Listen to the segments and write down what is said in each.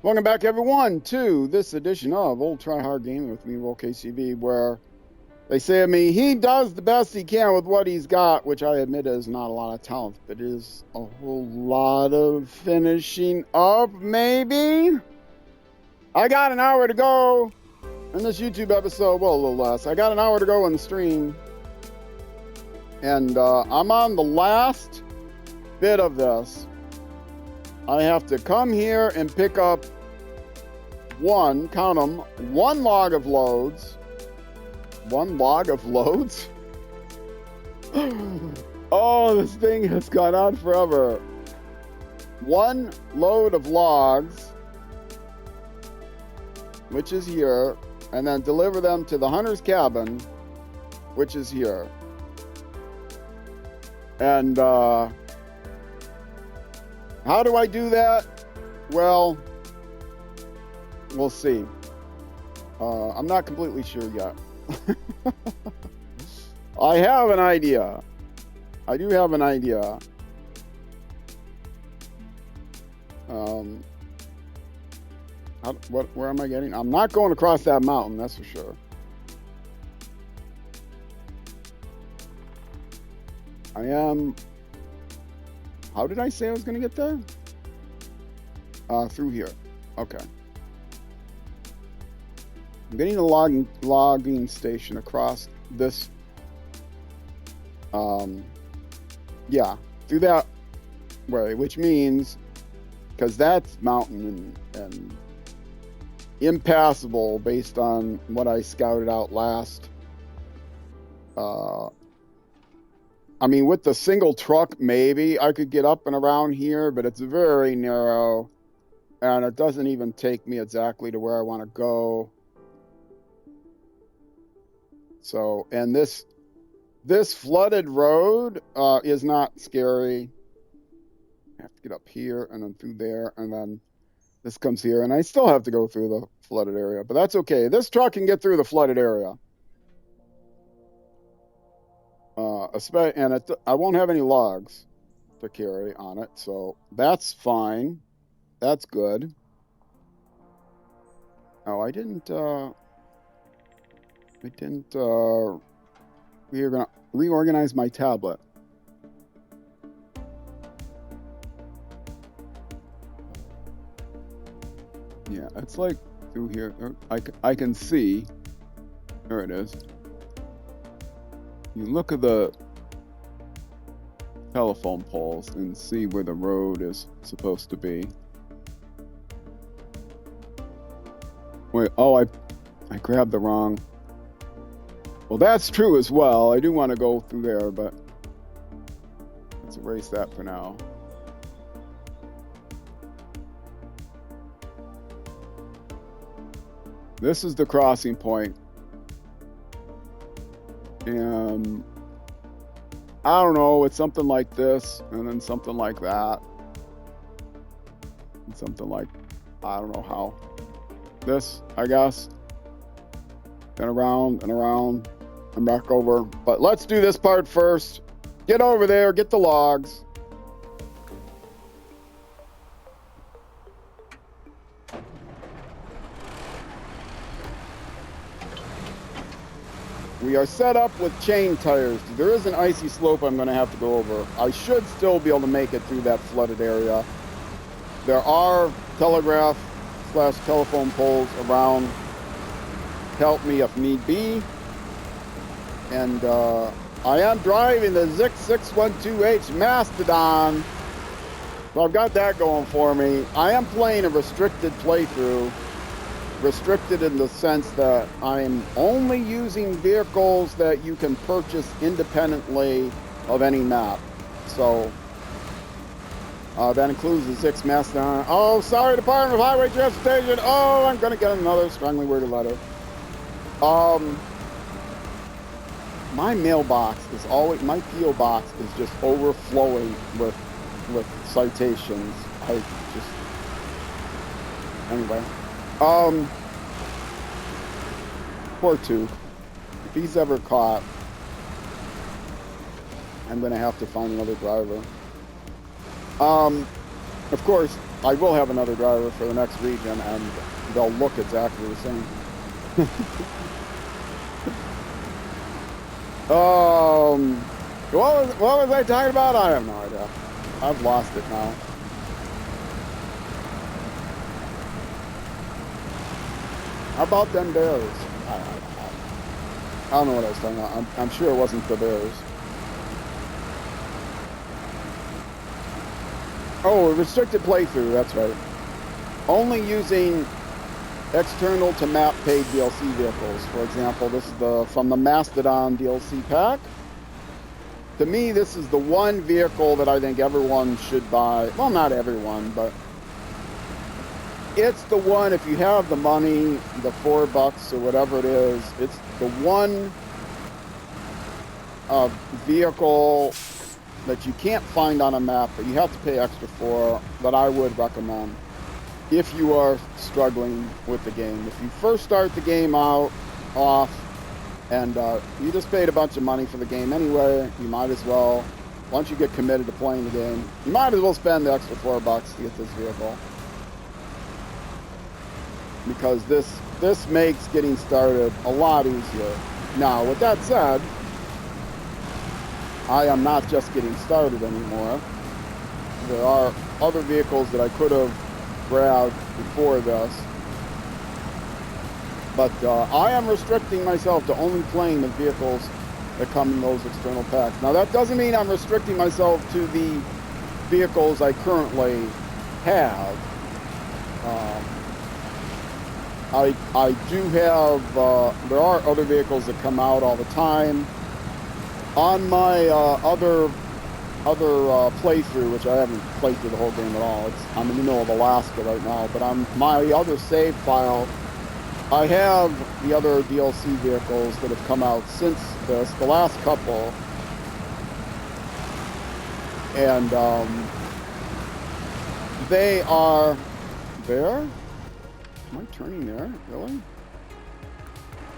Welcome back, everyone, to this edition of Old Try Hard Gaming with me, KCB, where they say of me, he does the best he can with what he's got, which I admit is not a lot of talent, but is a whole lot of finishing up, maybe? I got an hour to go in this YouTube episode. Well, a little less. I got an hour to go in the stream. And I'm on the last bit of this. I have to come here and pick up one, count them, one log of loads. One log of loads? Oh, this thing has gone on forever. One load of logs, which is here, and then deliver them to the hunter's cabin, which is here. And how do I do that? Well, we'll see. I'm not completely sure yet. I have an idea. I do have an idea. Where am I getting? I'm not going across that mountain, that's for sure. I am... How did I say I was going to get there? Through here. Okay. I'm getting a logging station across this. Yeah, through that way, which means, because that's mountain and impassable based on what I scouted out last. I mean, with the single truck, maybe I could get up and around here, but it's very narrow, and it doesn't even take me exactly to where I want to go. So, and this flooded road is not scary. I have to get up here and then through there, and then this comes here, and I still have to go through the flooded area, but that's okay. This truck can get through the flooded area. And I won't have any logs to carry on it, so that's fine. That's good. Oh, we are gonna reorganize my tablet. Yeah, it's like through here. I can see. There it is. You look at the telephone poles and see where the road is supposed to be. Wait, oh, I grabbed the wrong. Well, that's true as well. I do want to go through there, but let's erase that for now. This is the crossing point. And I don't know, it's something like this, and then something like that. And something like, I don't know how. This, I guess. And around and around and back over. But let's do this part first. Get over there, get the logs. We are set up with chain tires. There is an icy slope I'm going to have to go over. I should still be able to make it through that flooded area. There are telegraph/telephone poles around to help me if need be. And I am driving the ZiKZ 612H Mastodon. So I've got that going for me. I am playing a restricted playthrough. Restricted in the sense that I'm only using vehicles that you can purchase independently of any map. So that includes the ZiKZ Mastodon. Oh, sorry, Department of Highway Transportation. Oh, I'm gonna get another strongly worded letter. My mailbox is always, my PO box is just overflowing with citations. Anyway. Poor Tooth. If he's ever caught, I'm gonna have to find another driver. Of course, I will have another driver for the next region, and they'll look exactly the same. What was I talking about? I have no idea. I've lost it now. How about them bears? I don't know what I was talking about. I'm sure it wasn't the bears. Oh, a restricted playthrough, that's right. Only using external to map paid DLC vehicles. For example, this is from the Mastodon DLC pack. To me, this is the one vehicle that I think everyone should buy. Well, not everyone, but it's the one, if you have the money, the $4 or whatever it is, it's the one vehicle that you can't find on a map, but you have to pay extra for, that I would recommend if you are struggling with the game. If you first start the game off, and you just paid a bunch of money for the game anyway, you might as well, once you get committed to playing the game, you might as well spend the extra $4 to get this vehicle. Because this makes getting started a lot easier. Now, with that said, I am not just getting started anymore. There are other vehicles that I could have grabbed before this. But I am restricting myself to only playing the vehicles that come in those external packs. Now, that doesn't mean I'm restricting myself to the vehicles I currently have. I do have, there are other vehicles that come out all the time. On my other playthrough, which I haven't played through the whole game at all, I'm in the middle of Alaska right now, but on my other save file, I have the other DLC vehicles that have come out since this, the last couple. And they are there. Am I turning there? Really?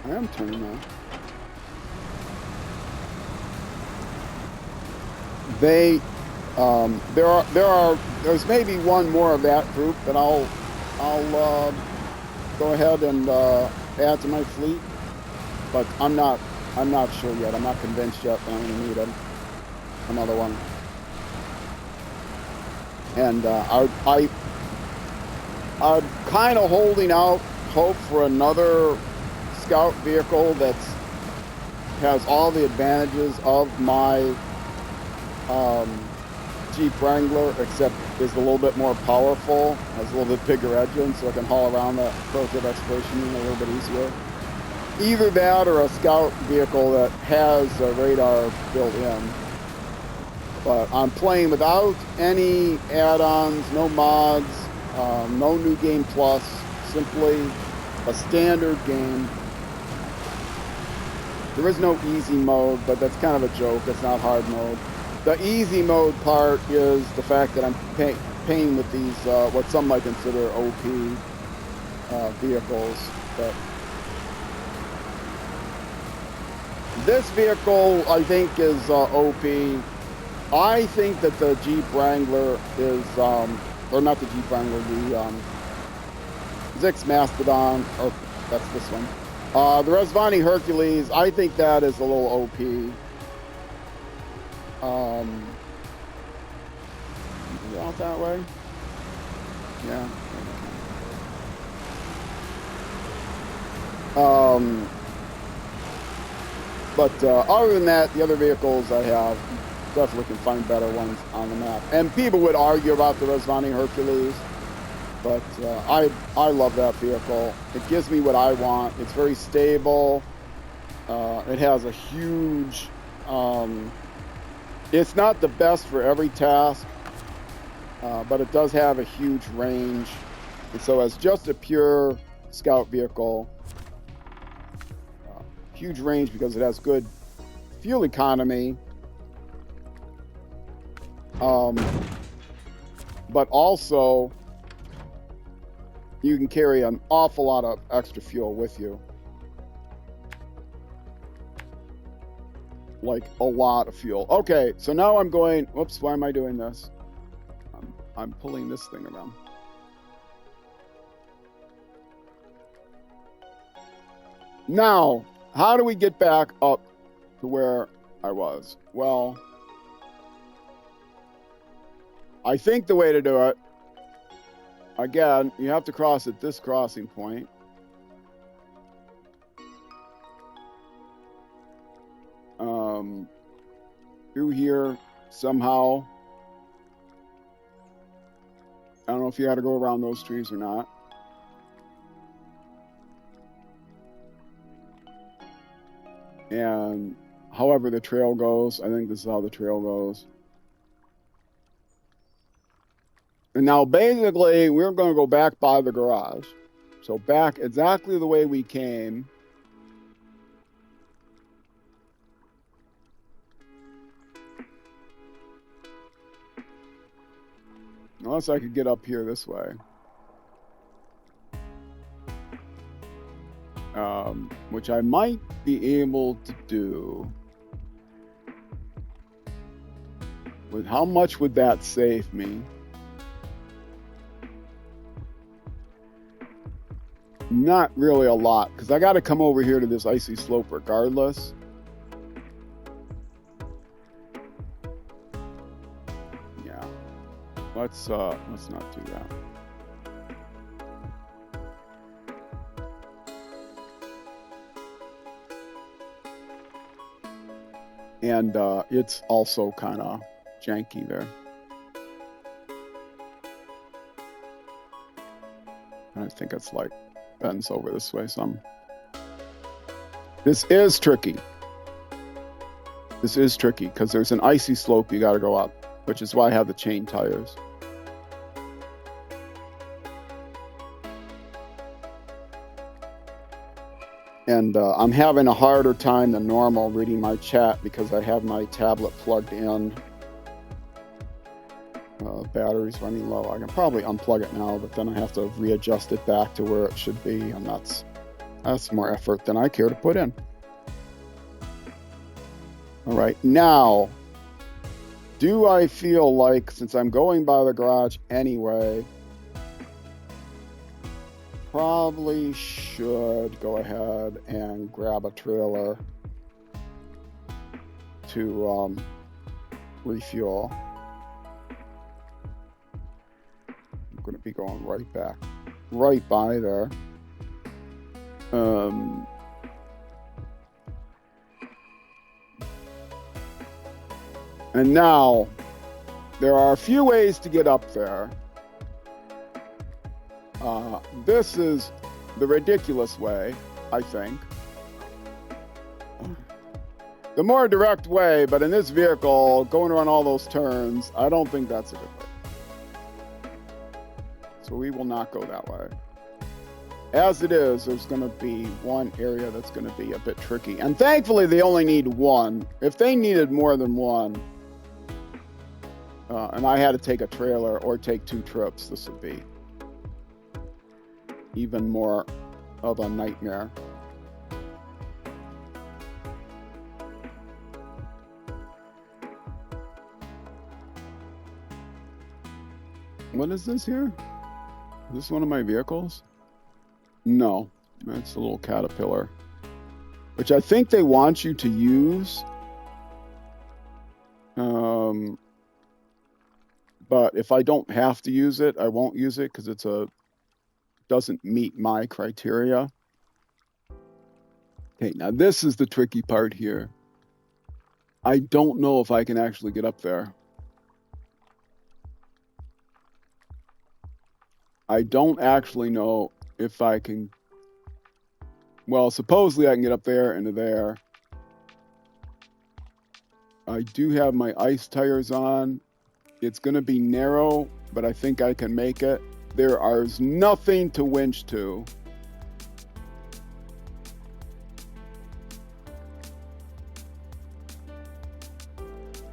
I am turning now. There's maybe one more of that group that I'll go ahead and add to my fleet, but I'm not sure yet. I'm not convinced yet that I'm going to need another one. And I'm kind of holding out hope for another scout vehicle that has all the advantages of my Jeep Wrangler, except is a little bit more powerful, has a little bit bigger engine, so I can haul around that pro-tip exploration unit a little bit easier. Either that or a scout vehicle that has a radar built in. But I'm playing without any add-ons, no mods, no new game plus, simply a standard game. There is no easy mode, but that's kind of a joke. It's not hard mode. The easy mode part is the fact that I'm paying with these, what some might consider OP vehicles. But this vehicle, I think, is OP. I think that the Jeep Wrangler is, or not the Jeep Wrangler, the ZiKZ Mastodon, or that's this one. The Rezvani Hercules, I think that is a little OP. Is it out that way? Yeah. But other than that, the other vehicles I have, definitely can find better ones on the map. And people would argue about the Rezvani Hercules, but I love that vehicle. It gives me what I want. It's very stable. It has a huge... it's not the best for every task, but it does have a huge range. And so as just a pure scout vehicle, huge range because it has good fuel economy, but also you can carry an awful lot of extra fuel with you. Like a lot of fuel. Okay, so now I'm going, whoops, why am I doing this? I'm pulling this thing around. Now, how do we get back up to where I was? Well, I think the way to do it, again, you have to cross at this crossing point. Through here somehow. I don't know if you had to go around those trees or not. And however the trail goes, I think this is how the trail goes. And now basically we're going to go back by the garage. So back exactly the way we came. Unless I could get up here this way. Which I might be able to do. With how much would that save me? Not really a lot, because I got to come over here to this icy slope regardless. Yeah. Let's not do that. And it's also kind of janky there. I think it's like bends over this way some. This is tricky. This is tricky because there's an icy slope you got to go up, which is why I have the chain tires. And I'm having a harder time than normal reading my chat because I have my tablet plugged in. Battery's running low. I can probably unplug it now, but then I have to readjust it back to where it should be, and that's more effort than I care to put in. All right, now, do I feel like, since I'm going by the garage anyway, probably should go ahead and grab a trailer to refuel. I'm going to be going right by there. And now, there are a few ways to get up there. This is the ridiculous way, I think. The more direct way, but in this vehicle, going around all those turns, I don't think that's a good way. So we will not go that way. As it is, there's going to be one area that's going to be a bit tricky. And thankfully, they only need one. If they needed more than one, and I had to take a trailer or take 2 trips, this would be even more of a nightmare. What is this here? Is this one of my vehicles? No, that's a little Caterpillar, which I think they want you to use. But if I don't have to use it, I won't use it because doesn't meet my criteria. Okay, now this is the tricky part here. I don't know if I can actually get up there. I don't actually know if I can. Well, supposedly I can get up there into there. I do have my ice tires on. It's going to be narrow, but I think I can make it. There is nothing to winch to.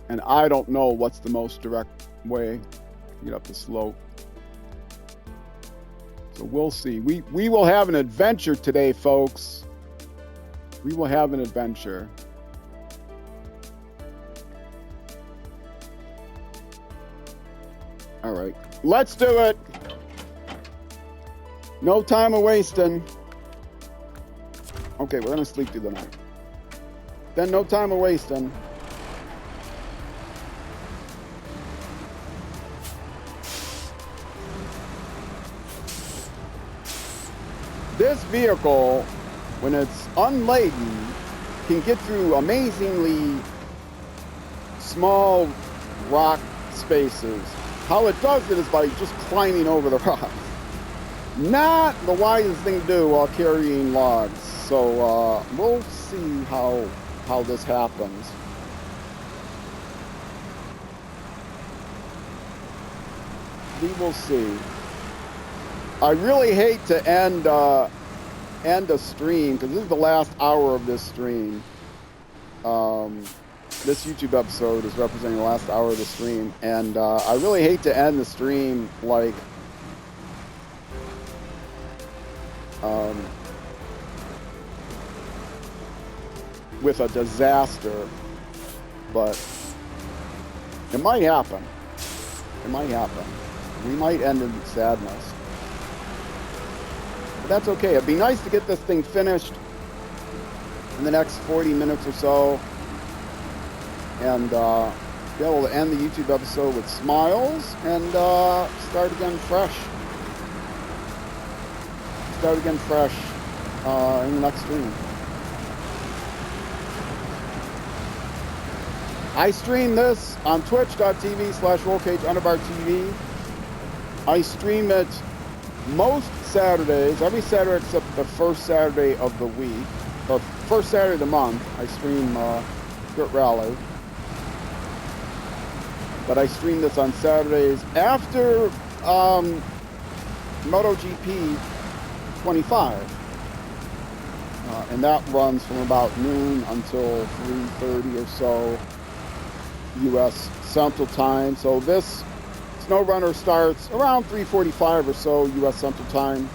And I don't know what's the most direct way to get up the slope. So we'll see. We will have an adventure today, folks. We will have an adventure. All right. Let's do it. No time of wasting. Okay, we're gonna sleep through the night. Then no time of wasting. This vehicle, when it's unladen, can get through amazingly small rock spaces. How it does it is by just climbing over the rocks. Not the wisest thing to do while carrying logs. So we'll see how this happens. We will see. I really hate to end a stream because this is the last hour of this stream. This YouTube episode is representing the last hour of the stream, and I really hate to end the stream like with a disaster, but it might happen. It might happen. We might end in sadness. But that's okay. It'd be nice to get this thing finished in the next 40 minutes or so, and be able to end the YouTube episode with smiles and start again fresh. Start again fresh in the next stream. I stream this on twitch.tv/rollcage_TV. I stream it most Saturdays, every Saturday except the first Saturday of the week, or first Saturday of the month. I stream Dirt Rally. But I stream this on Saturdays after MotoGP 25. And that runs from about noon until 3:30 or so U.S. Central Time. So this SnowRunner starts around 3:45 or so U.S. Central Time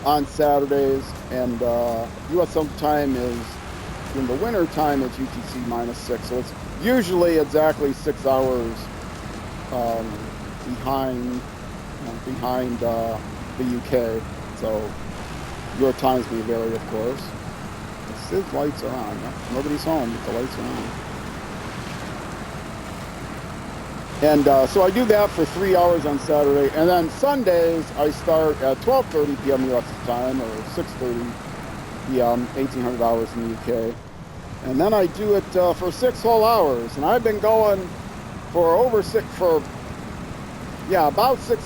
on Saturdays, and U.S. Central Time is in the winter time. It's UTC -6, so it's usually exactly 6 hours behind the UK. So your times may vary, of course. The lights are on. Nobody's home, but the lights are on. And so I do that for 3 hours on Saturday, and then Sundays I start at 12:30 p.m. U.S. time, or 6:30 p.m. 1800 hours in the UK, and then I do it for 6 whole hours, and I've been going for about 6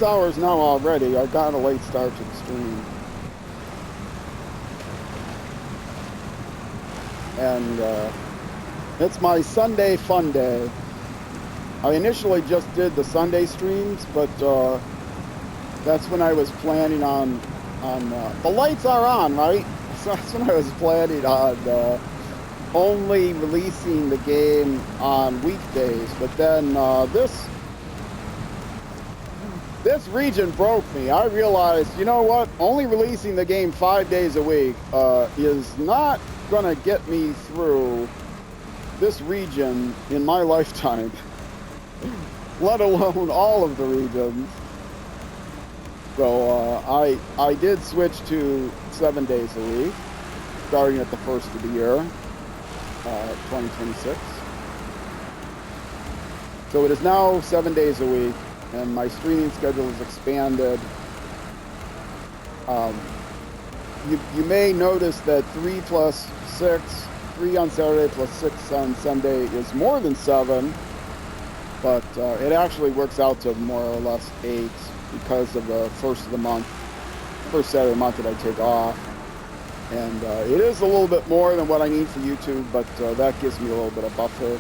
hours now already. I got a late start to the stream, and it's my Sunday fun day. I initially just did the Sunday streams, but that's when I was planning on the lights are on, right? So that's when I was planning on only releasing the game on weekdays. But then this region broke me. I realized, you know what? Only releasing the game 5 days a week is not gonna get me through this region in my lifetime. Let alone all of the regions. So I did switch to 7 days a week, starting at the first of the year, 2026. So it is now 7 days a week, and my streaming schedule is expanded. You may notice that 3 plus 6, 3 on Saturday plus 6 on Sunday is more than 7. But it actually works out to more or less 8 because of the first Saturday of the month that I take off. And it is a little bit more than what I need for YouTube, but that gives me a little bit of buffer.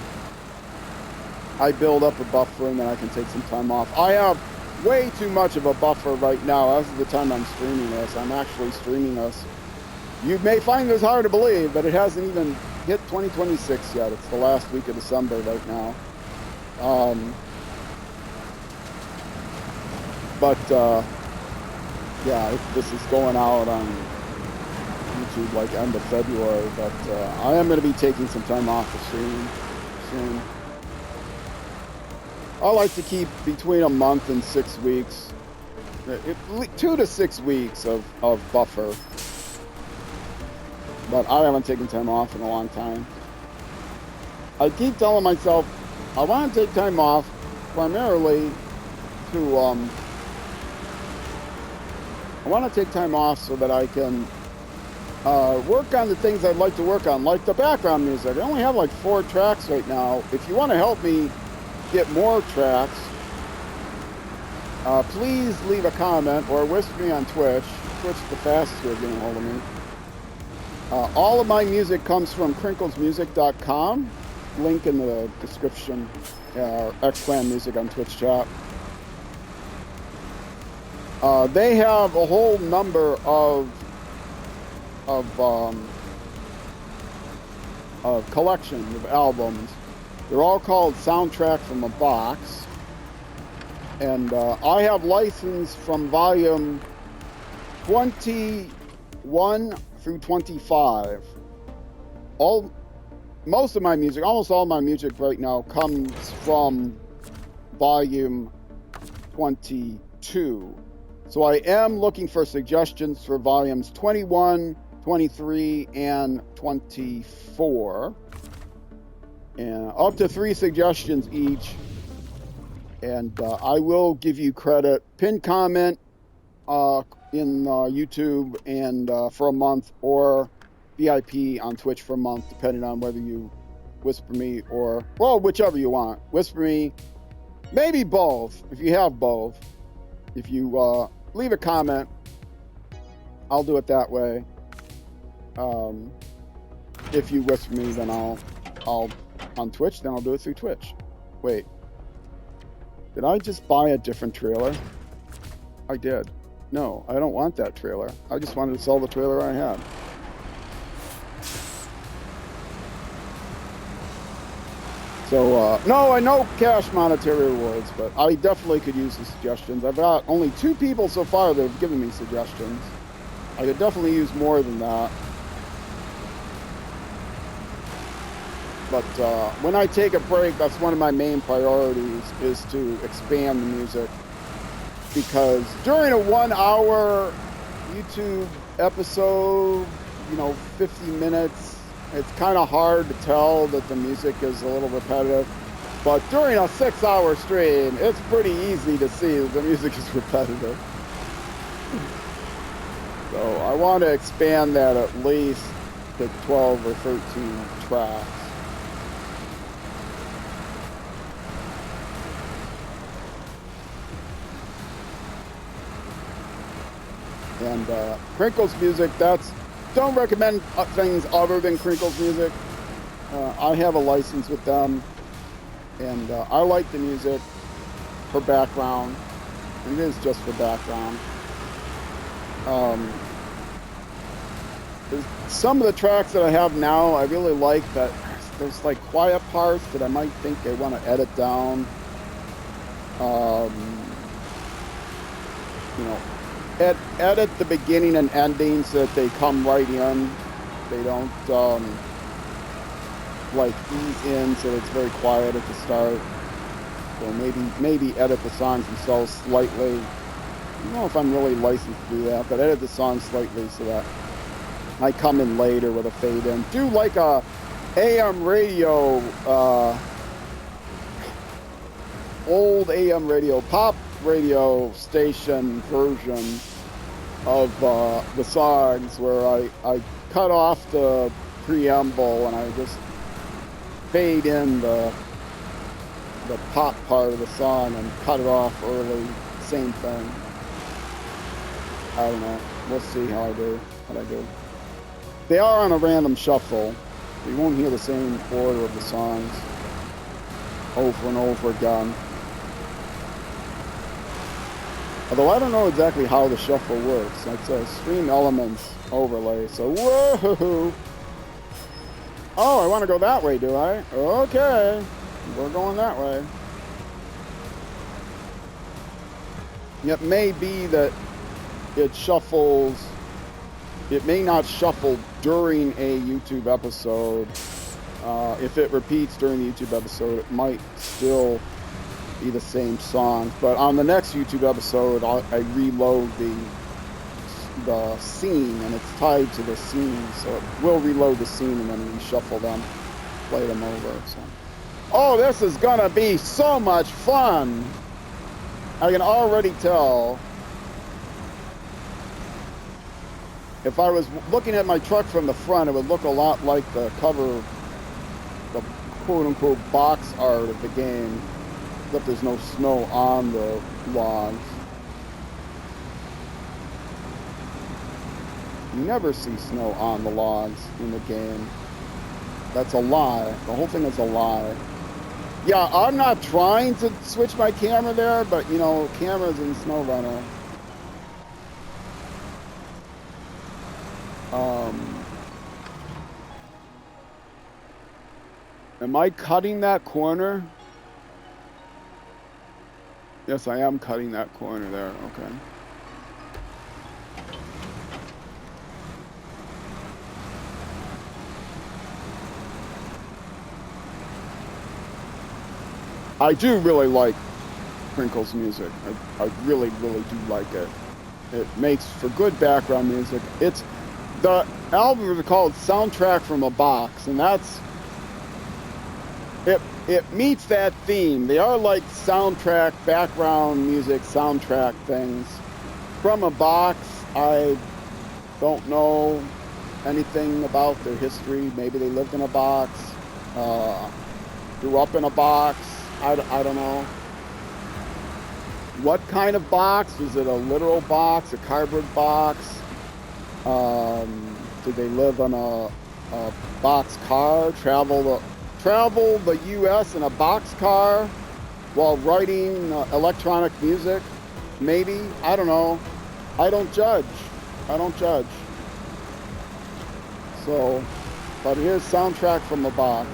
I build up a buffer and then I can take some time off. I have way too much of a buffer right now. As of the time I'm streaming this, I'm actually streaming this. You may find this hard to believe, but it hasn't even hit 2026 yet. It's the last week of December right now. Yeah, this is going out on YouTube like end of February, but I am going to be taking some time off the stream soon. I like to keep between a month and 6 weeks. 2 to 6 weeks of buffer. But I haven't taken time off in a long time. I keep telling myself I want to take time off primarily to I want to take time off so that I can work on the things I'd like to work on, like the background music. I only have like 4 tracks right now. If you want to help me get more tracks, please leave a comment or whisper me on Twitch. Twitch is the fastest way of getting a hold of me. All of my music comes from crinklesmusic.com. Link in the description. X-Clan Music on Twitch chat. They have a whole number of collections of albums. They're all called Soundtrack from a Box. And I have license from volume 21 through 25. Most of my music, almost all my music right now comes from volume 22. So I am looking for suggestions for volumes 21, 23, and 24. And up to 3 suggestions each. And I will give you credit. Pin comment in YouTube and for a month, or VIP on Twitch for a month, depending on whether you whisper me or, well, whichever you want. Whisper me, maybe both, if you have both. If you leave a comment, I'll do it that way. If you whisper me, then I'll on Twitch, then I'll do it through Twitch. Wait, did I just buy a different trailer? I did. No, I don't want that trailer. I just wanted to sell the trailer I had. So, no, I know cash monetary rewards, but I definitely could use the suggestions. I've got only 2 people so far that have given me suggestions. I could definitely use more than that. But when I take a break, that's one of my main priorities, is to expand the music. Because during a 1-hour YouTube episode, 50 minutes, it's kind of hard to tell that the music is a little repetitive. But during a 6-hour stream, it's pretty easy to see that the music is repetitive. So I want to expand that at least to 12 or 13 tracks. And Crinkle's music, don't recommend things other than Crinkle's music. I have a license with them, and I like the music for background. It is just for background. Some of the tracks that I have now, I really like that there's like quiet parts that I might think I want to edit down. Edit the beginning and ending so that they come right in. They don't like ease in, so it's very quiet at the start. So maybe edit the songs themselves slightly. I don't know if I'm really licensed to do that, but edit the songs slightly so that I come in later with a fade in. Do like a AM radio, old AM radio, pop radio station version of the songs, where I cut off the preamble and I just fade in the pop part of the song and cut it off early. Same thing. I don't know. We'll see how I do. What I do. They are on a random shuffle. You won't hear the same order of the songs over and over again. Although I don't know exactly how the shuffle works. It's a stream elements overlay. So, whoa! Oh, I want to go that way, do I? Okay. We're going that way. It may be that it shuffles. It may not shuffle during a YouTube episode. If it repeats during the YouTube episode, it might still be the same songs. But on the next YouTube episode, I reload the scene, and it's tied to the scene, so it will reload the scene and then reshuffle them, play them over. So, oh, this is gonna be so much fun! I can already tell. If I was looking at my truck from the front, it would look a lot like the cover, the quote-unquote box art of the game, except there's no snow on the logs. You never see snow on the logs in the game. That's a lie. The whole thing is a lie. Yeah, I'm not trying to switch my camera there, but you know, cameras in SnowRunner. Am I cutting that corner? Yes, I am cutting that corner there. Okay. I do really like Crinkle's music. I really, really do like it. It makes for good background music. It's the album is called Soundtrack from a Box, and that's it meets that theme. They are like soundtrack, background music, soundtrack things. From a Box, I don't know anything about their history. Maybe they lived in a box, grew up in a box. I don't know. What kind of box? Was it a literal box, a cardboard box? Did they live on a box car, travel the U.S. in a box car while writing electronic music? Maybe. I don't know. I don't judge. So, but it is Soundtrack from a Box.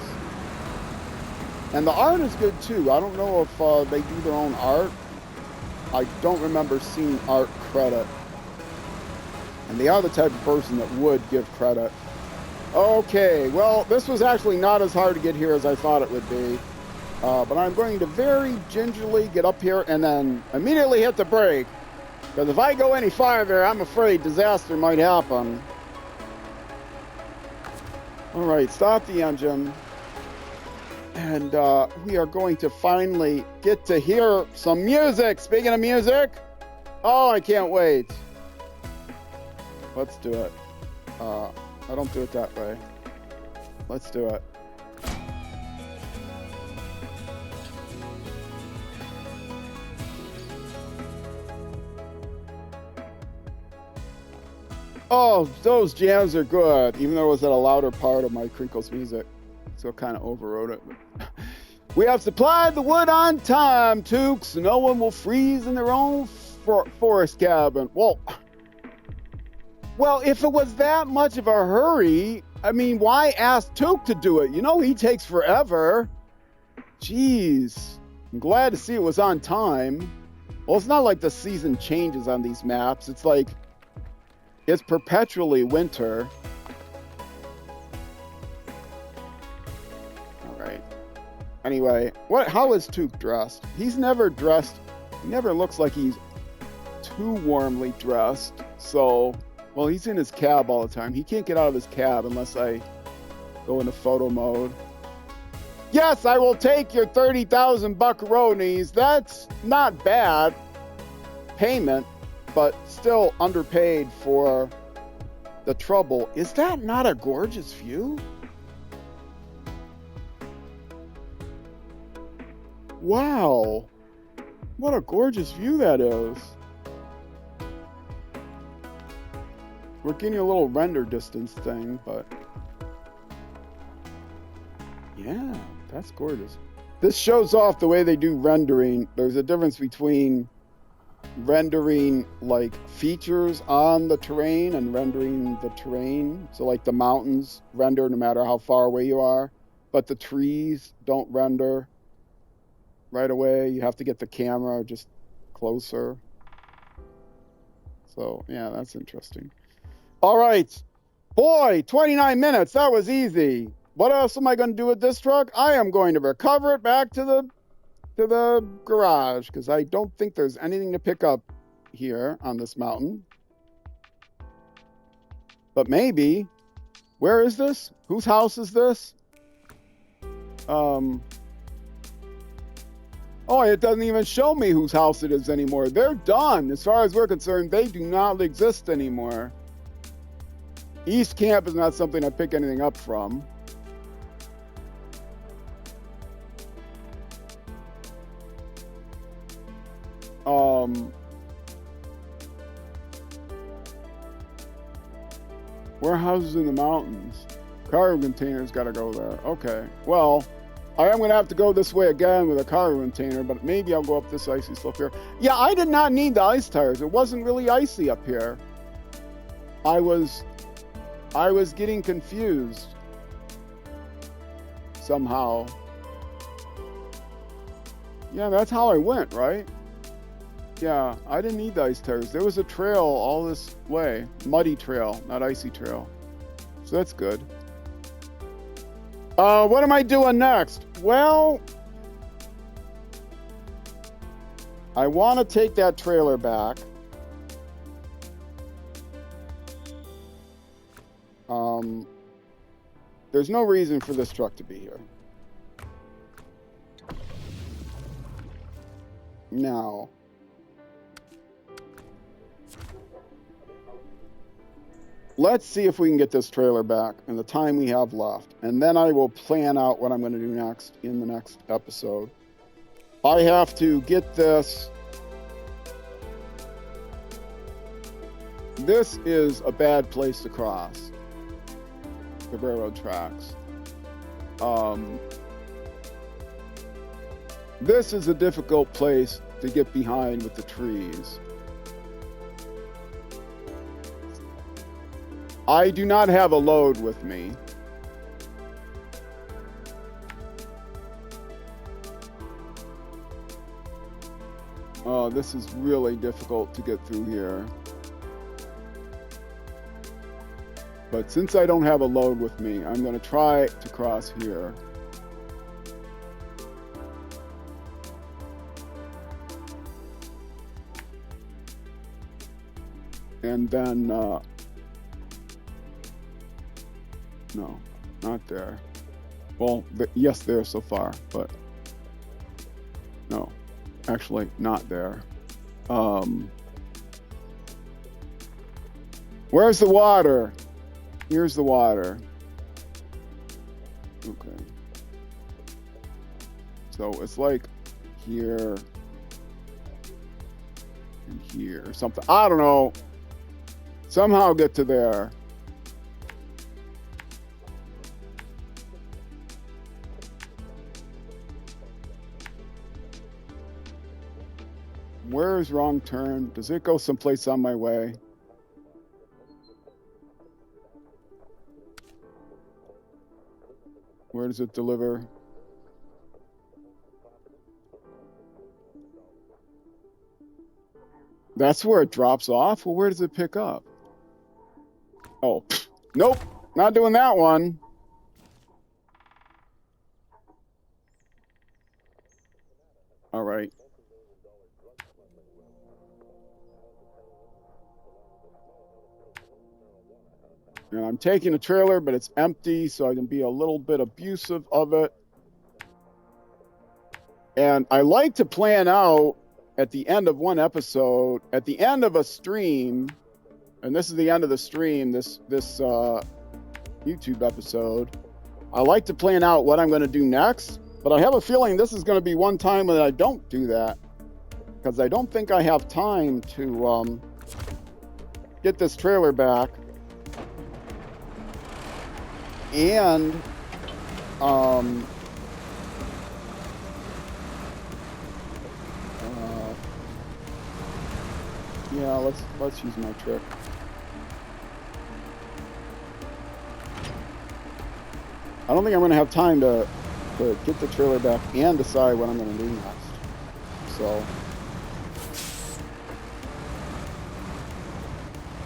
And the art is good too. I don't know if they do their own art. I don't remember seeing art credit. And they are the type of person that would give credit. Okay, well, this was actually not as hard to get here as I thought it would be. But I'm going to very gingerly get up here and then immediately hit the brake. Because if I go any farther, I'm afraid disaster might happen. All right, stop the engine. And we are going to finally get to hear some music. Speaking of music, oh, I can't wait. Let's do it. I don't do it that way. Let's do it. Oh, those jams are good, even though it was at a louder part of my Crinkles music. So kind of overrode it. We have supplied the wood on time, Tukes. No one will freeze in their own forest cabin. Well, if it was that much of a hurry, I mean, why ask Tuke to do it? You know, he takes forever. Jeez. I'm glad to see it was on time. Well, it's not like the season changes on these maps. It's like, it's perpetually winter. All right. Anyway, how is Tuke dressed? He's never dressed. He never looks like he's too warmly dressed. So, well, he's in his cab all the time. He can't get out of his cab unless I go into photo mode. Yes, I will take your 30,000 buckaroonies. That's not bad payment, but still underpaid for the trouble. Is that not a gorgeous view? Wow. What a gorgeous view that is. We're getting a little render distance thing, but yeah, that's gorgeous. This shows off the way they do rendering. There's a difference between rendering like features on the terrain and rendering the terrain. So like the mountains render no matter how far away you are, but the trees don't render right away. You have to get the camera just closer. So yeah, that's interesting. All right. Boy, 29 minutes. That was easy. What else am I going to do with this truck? I am going to recover it back to the to the garage because I don't think there's anything to pick up here on this mountain. But maybe. Where is this? Whose house is this? Oh, it doesn't even show me whose house it is anymore. They're done. As far as we're concerned, they do not exist anymore. East Camp is not something I pick anything up from. Warehouses in the mountains. Cargo containers gotta go there. Okay. Well, I am gonna have to go this way again with a cargo container, but maybe I'll go up this icy slope here. Yeah, I did not need the ice tires. It wasn't really icy up here. I was getting confused somehow. Yeah, that's how I went, right? Yeah, I didn't need the ice tires. There was a trail all this way. Muddy trail, not icy trail. So that's good. What am I doing next? Well, I want to take that trailer back. There's no reason for this truck to be here. Now, let's see if we can get this trailer back in the time we have left. And then I will plan out what I'm going to do next in the next episode. I have to get this. This is a bad place to cross the railroad tracks. This is a difficult place to get behind with the trees. I do not have a load with me. Oh, this is really difficult to get through here. But since I don't have a load with me, I'm going to try to cross here. And then, no, not there. Well, yes, there so far, but no, actually not there. Where's the water? Here's the water. Okay. So it's like here and here or something. I don't know. Somehow get to there. Where's wrong turn? Does it go someplace on my way? Where does it deliver? That's where it drops off? Well, where does it pick up? Oh, nope, not doing that one. All right. And I'm taking a trailer, but it's empty, so I can be a little bit abusive of it. And I like to plan out at the end of one episode, at the end of a stream, and this is the end of the stream, this YouTube episode, I like to plan out what I'm going to do next, but I have a feeling this is going to be one time when I don't do that, because I don't think I have time to get this trailer back. And yeah, let's use my trick. I don't think I'm going to have time to get the trailer back and decide what I'm going to do next. So,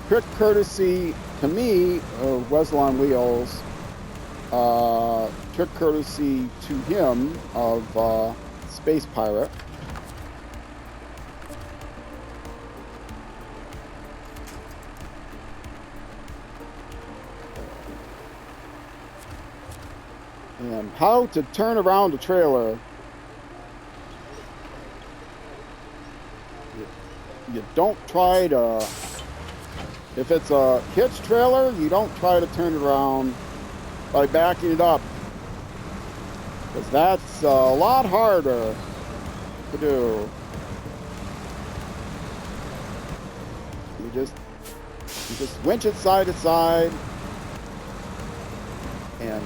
trick courtesy to me of Wesel on Wheels. Trick courtesy to him of Space Pirate. And how to turn around a trailer. You don't try to, if it's a hitch trailer, you don't try to turn it around by backing it up. Because that's a lot harder to do. You just winch it side to side. And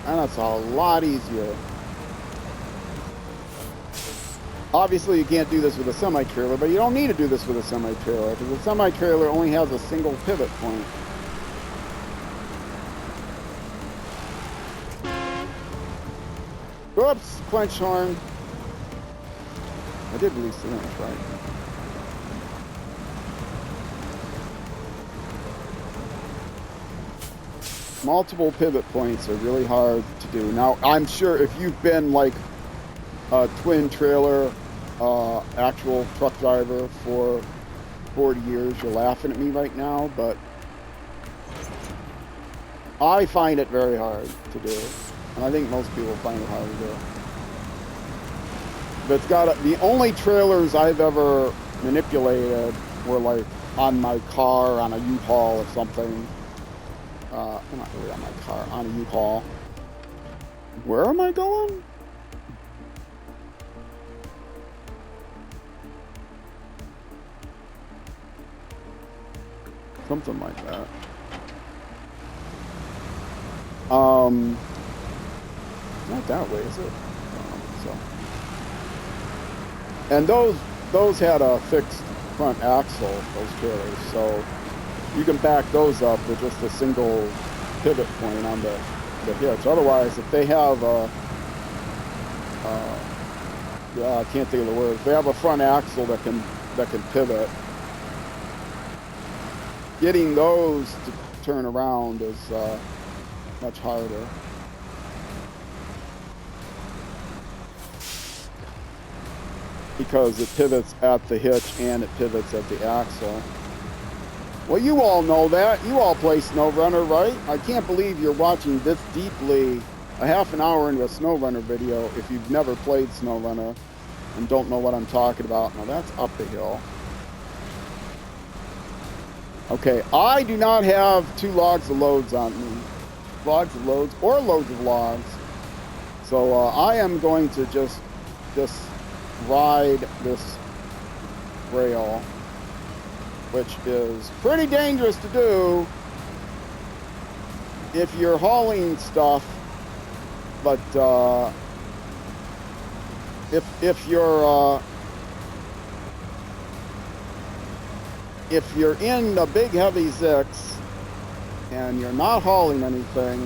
that's a lot easier. Obviously, you can't do this with a semi-trailer, but you don't need to do this with a semi-trailer, because a semi-trailer only has a single pivot point. Whoops, clench horn. I did release the wrench, right? Multiple pivot points are really hard to do. Now, I'm sure if you've been like a twin trailer actual truck driver for 40 years, you're laughing at me right now, but I find it very hard to do, and I think most people find it hard to do. But it's got the only trailers I've ever manipulated were like on my car, on a U-Haul or something. Not really on my car, on a U-Haul. Where am I going? Something like that. Not that way, is it? So. And those had a fixed front axle, those trailers, so you can back those up with just a single pivot point on the hitch. Otherwise, if they have I can't think of the word. If they have a front axle that can pivot, getting those to turn around is much harder. Because it pivots at the hitch and it pivots at the axle. Well, you all know that. You all play SnowRunner, right? I can't believe you're watching this deeply a half an hour into a SnowRunner video if you've never played SnowRunner and don't know what I'm talking about. Now that's up the hill. Okay, I do not have 2 logs of loads on me. Logs of loads or loads of logs. So I am going to just ride this rail, which is pretty dangerous to do if you're hauling stuff, but if you're in the big heavy ZiKZ and you're not hauling anything,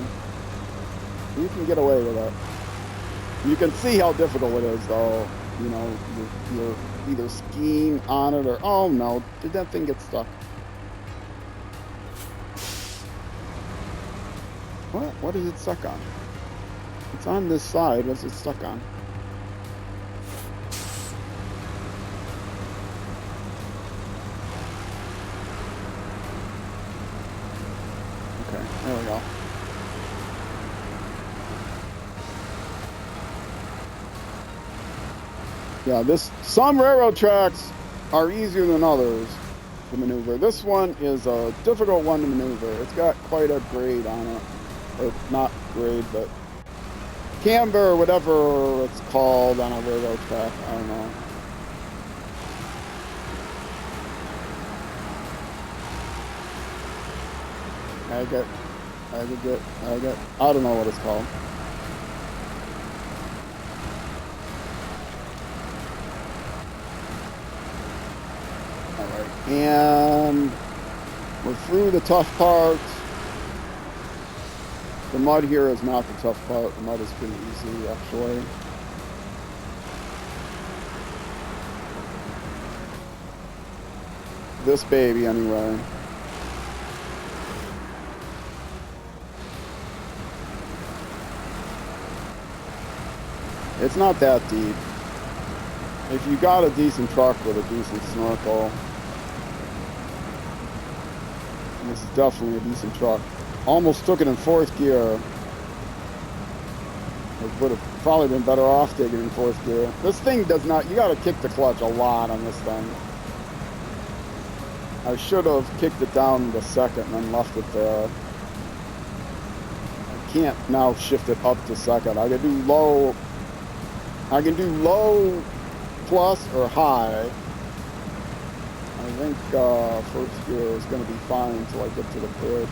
you can get away with it. You can see how difficult it is, though. You know, you're either skiing on it or, oh no, did that thing get stuck? What is it stuck on? It's on this side. What's it stuck on? Okay, there we go. Yeah, some railroad tracks are easier than others to maneuver. This one is a difficult one to maneuver. It's got quite a grade on it. Or not grade, but camber or whatever it's called on a railroad track. I don't know. I don't know what it's called. And we're through the tough parts. The mud here is not the tough part. The mud is pretty easy, actually. This baby, anyway. It's not that deep. If you got a decent truck with a decent snorkel, this is definitely a decent truck. Almost took it in 4th gear. It would have probably been better off taking it in 4th gear. This thing does not, you gotta kick the clutch a lot on this thing. I should have kicked it down to 2nd and then left it there. I can't now shift it up to 2nd. I can do low, plus, or high. I think 1st gear is going to be fine until I get to the bridge.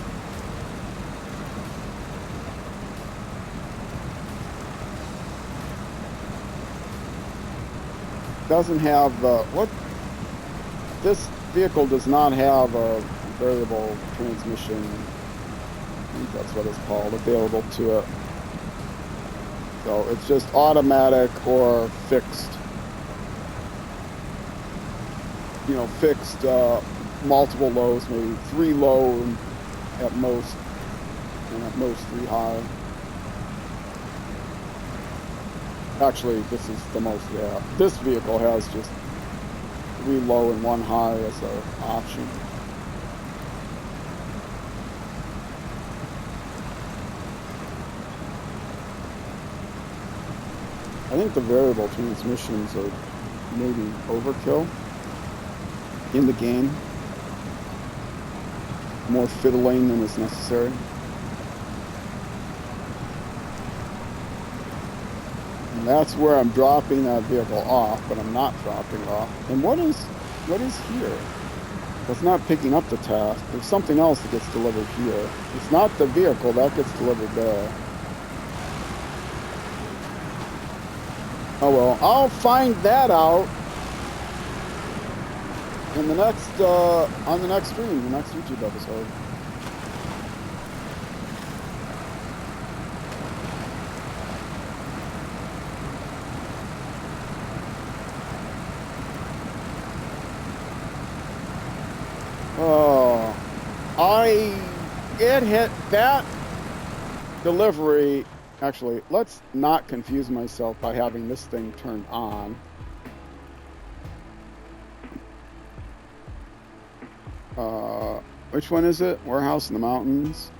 Doesn't have the, this vehicle does not have a variable transmission, I think that's what it's called, available to it. So it's just automatic or fixed. You know, fixed multiple lows, maybe 3 low at most, and at most 3 high. Actually, this is the most, yeah. This vehicle has just 3 low and 1 high as an option. I think the variable transmissions are maybe overkill in the game. More fiddling than is necessary. And that's where I'm dropping that vehicle off, but I'm not dropping it off. And what is here? That's not picking up the task. There's something else that gets delivered here. It's not the vehicle, that gets delivered there. Oh well, I'll find that out in the next, on the next stream, the next YouTube episode. Oh, it hit that delivery. Actually, let's not confuse myself by having this thing turned on. Which one is it? Warehouse in the mountains.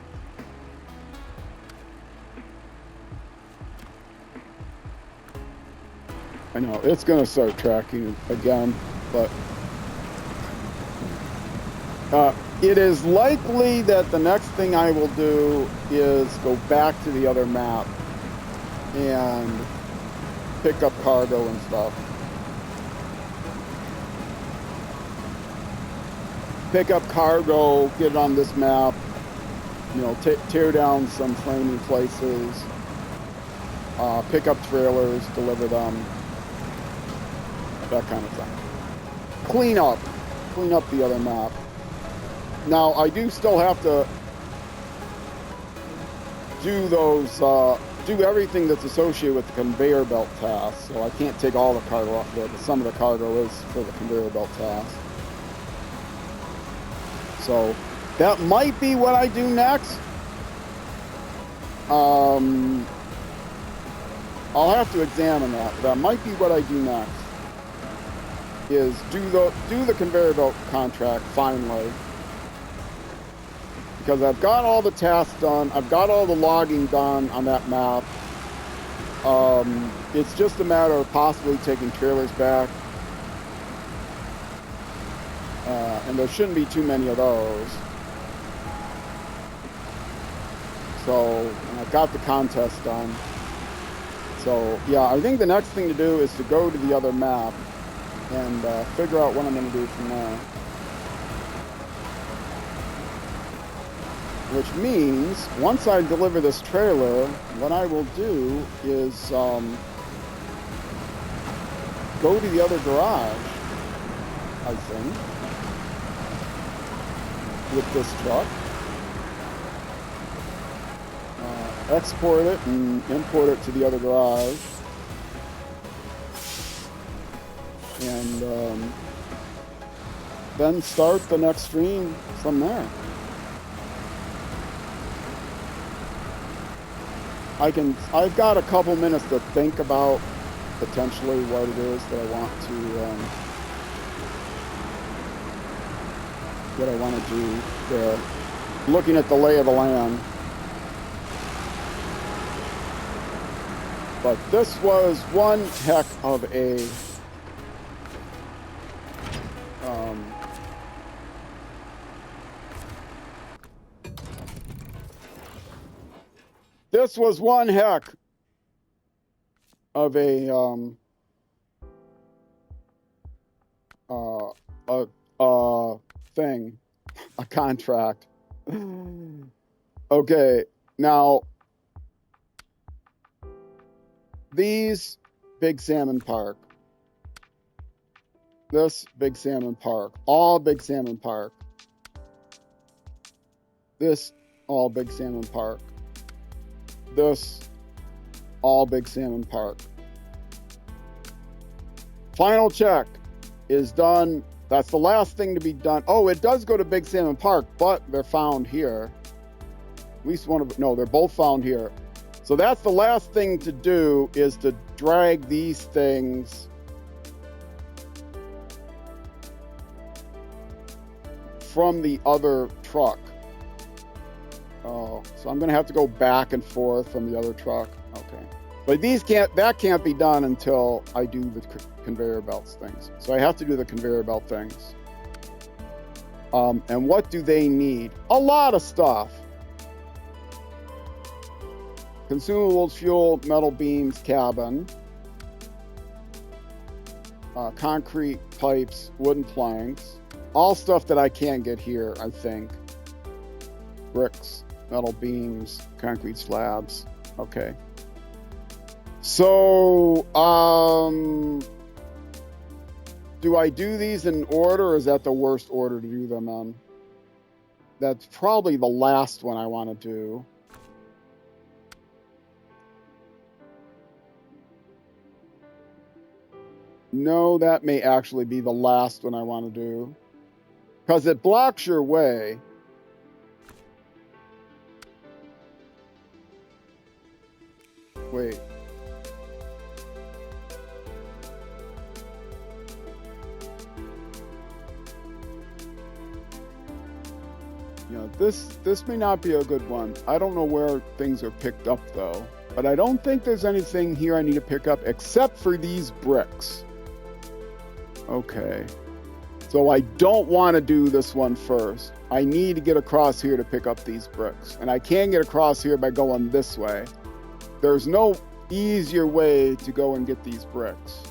I know, it's gonna start tracking again, but it is likely that the next thing I will do is go back to the other map and pick up cargo and stuff. Pick up cargo, get it on this map, you know, tear down some flaming places, pick up trailers, deliver them, that kind of thing. Clean up the other map. Now, I do still have to do those, do everything that's associated with the conveyor belt task. So I can't take all the cargo off there, but some of the cargo is for the conveyor belt task. So that might be what I do next. I'll have to examine that. But that might be what I do next. Is do the conveyor belt contract finally. Because I've got all the tasks done, I've got all the logging done on that map. It's just a matter of possibly taking trailers back. And there shouldn't be too many of those. So, and I've got the contest done. So, yeah, I think the next thing to do is to go to the other map and figure out what I'm going to do from there. Which means, once I deliver this trailer, what I will do is go to the other garage, I think, with this truck, export it and import it to the other garage, and then start the next stream from there. I've got a couple minutes to think about potentially what it is that I want to do there. Looking at the lay of the land. But this was one heck of a this was one heck of a thing, a contract. Okay, now these Big Salmon Park, this Big Salmon Park, all Big Salmon Park, this all Big Salmon Park, this all Big Salmon Park. Final check is done. That's the last thing to be done. Oh, it does go to Big Salmon Park, but they're found here. At least one of them. No, they're both found here. So that's the last thing to do, is to drag these things from the other truck. Oh, so I'm going to have to go back and forth from the other truck. Okay. But that can't be done until I do the conveyor belts things. So I have to do the conveyor belt things. And what do they need? A lot of stuff. Consumables, fuel, metal beams, cabin, concrete pipes, wooden planks, all stuff that I can get here, I think. Bricks, metal beams, concrete slabs. Okay. So, do I do these in order, or is that the worst order to do them in? That's probably the last one I want to do. No, that may actually be the last one I want to do, because it blocks your way. Wait. Yeah, this may not be a good one. I don't know where things are picked up though, but I don't think there's anything here I need to pick up except for these bricks. Okay. So I don't want to do this one first. I need to get across here to pick up these bricks. And I can get across here by going this way. There's no easier way to go and get these bricks.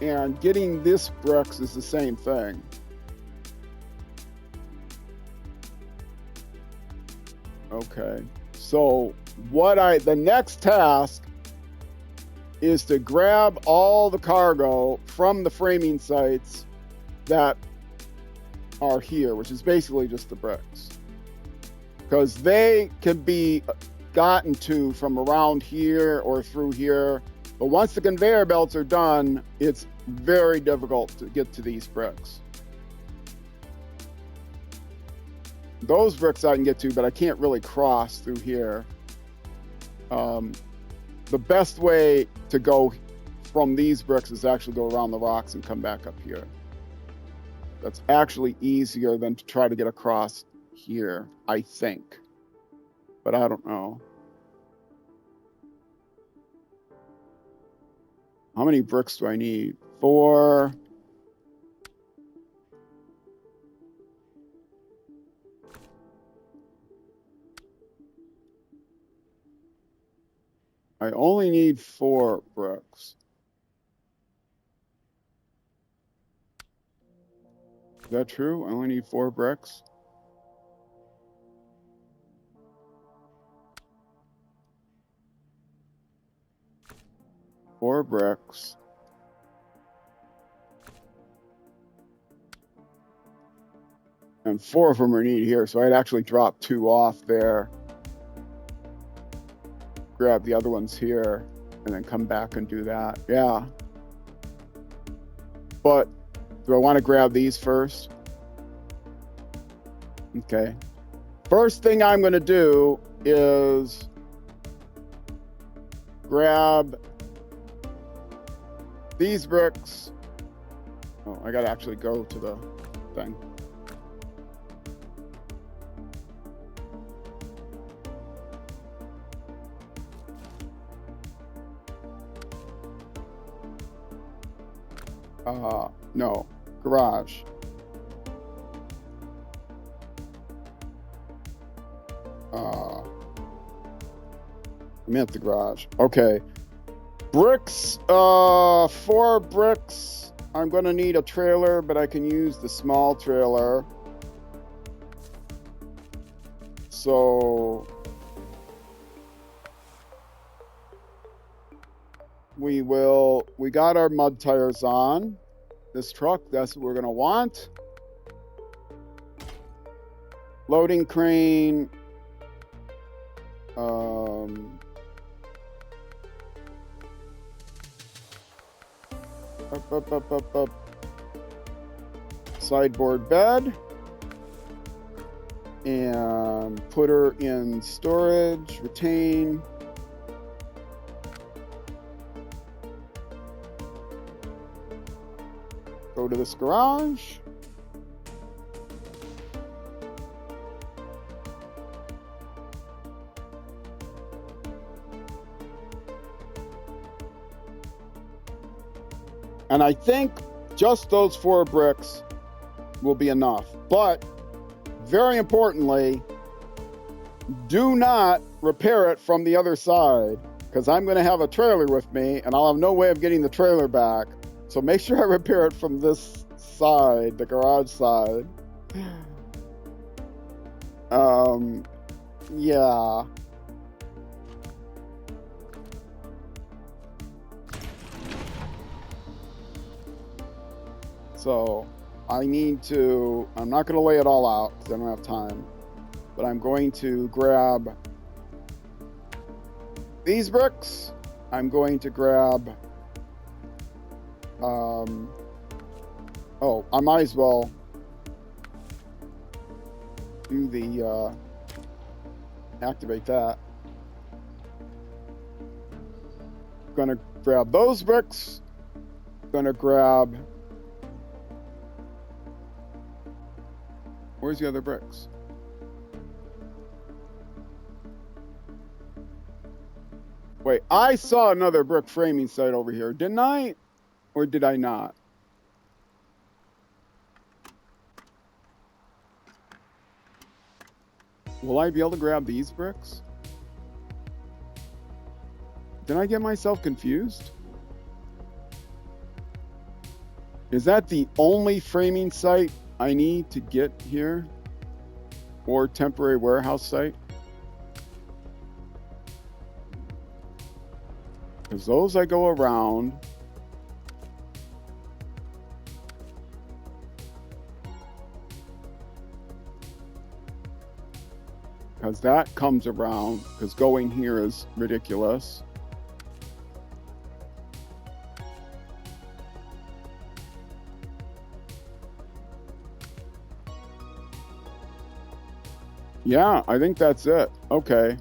And getting this bricks is the same thing. Okay, so the next task is to grab all the cargo from the framing sites that are here, which is basically just the bricks, because they can be gotten to from around here or through here. But once the conveyor belts are done, it's very difficult to get to these bricks. Those bricks I can get to, but I can't really cross through here. The best way to go from these bricks is actually go around the rocks and come back up here. That's actually easier than to try to get across here, I think. But I don't know. How many bricks do I need? 4. I only need 4 bricks. Is that true? I only need 4 bricks? Four bricks. And 4 of them are needed here, so I'd actually drop 2 off there. Grab the other ones here, and then come back and do that. Yeah. But Do I want to grab these first? Okay. First thing I'm going to do is grab these bricks. Oh, I got to actually go to the thing. No, garage. I'm at the garage. Okay. Bricks, 4 bricks. I'm going to need a trailer, but I can use the small trailer. So we got our mud tires on this truck. That's what we're going to want. Loading crane. Up. Sideboard bed. And put her in storage, retain. Go to this garage. And I think just those 4 bricks will be enough. But very importantly, do not repair it from the other side, because I'm going to have a trailer with me and I'll have no way of getting the trailer back. So make sure I repair it from this side, the garage side. Yeah. So I'm not going to lay it all out because I don't have time, but I'm going to grab these bricks. I'm going to grab, I might as well do the, activate that. Going to grab those bricks. Going to grab, where's the other bricks? Wait, I saw another brick framing site over here, didn't I? Or did I not? Will I be able to grab these bricks? Did I get myself confused? Is that the only framing site I need to get here? Or temporary warehouse site? Because those I go around. Because that comes around, because going here is ridiculous. Yeah, I think that's it. Okay.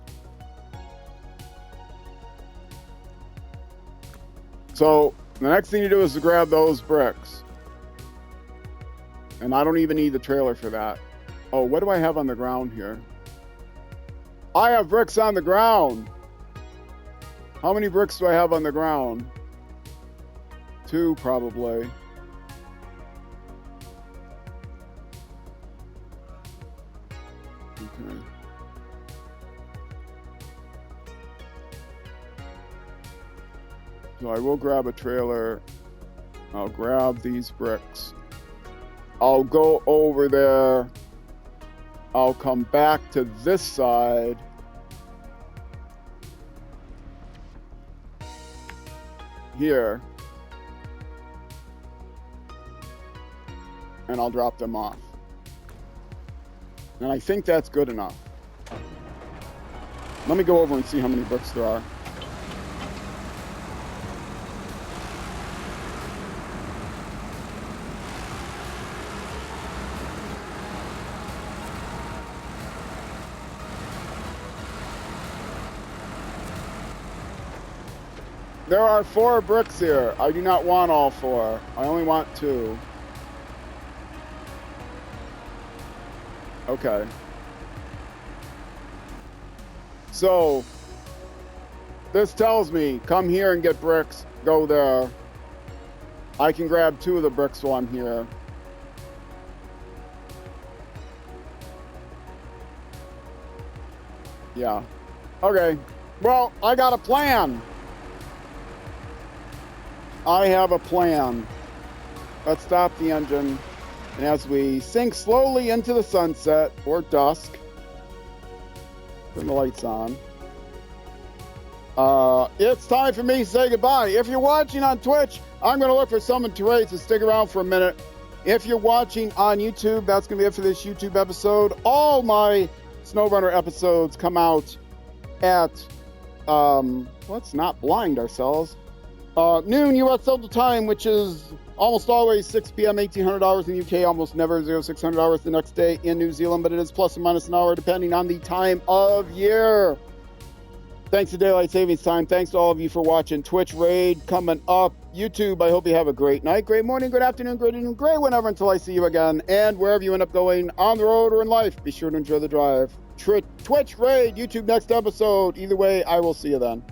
So the next thing to do is to grab those bricks. And I don't even need the trailer for that. Oh, what do I have on the ground here? I have bricks on the ground. How many bricks do I have on the ground? 2, probably. Okay. So I will grab a trailer. I'll grab these bricks. I'll go over there. I'll come back to this side. Here. And I'll drop them off. And I think that's good enough. Let me go over and see how many bricks there are. There are 4 bricks here. I do not want all 4. I only want 2. Okay. So, this tells me, come here and get bricks, go there. I can grab 2 of the bricks while I'm here. Yeah. Okay. Well, I got a plan. I have a plan. Let's stop the engine. And as we sink slowly into the sunset or dusk, turn the lights on. It's time for me to say goodbye. If you're watching on Twitch, I'm going to look for someone to race, so stick around for a minute. If you're watching on YouTube, that's going to be it for this YouTube episode. All my SnowRunner episodes come out at, let's not blind ourselves, noon U.S. Central Time, which is almost always 6 p.m., 1800 hours in the UK, almost never 0600 hours the next day in New Zealand, but it is plus or minus an hour depending on the time of year. Thanks to Daylight Savings Time. Thanks to all of you for watching. Twitch Raid coming up. YouTube, I hope you have a great night, great morning, good afternoon, great evening, great whenever until I see you again. And wherever you end up going, on the road or in life, be sure to enjoy the drive. Twitch Raid, YouTube next episode. Either way, I will see you then.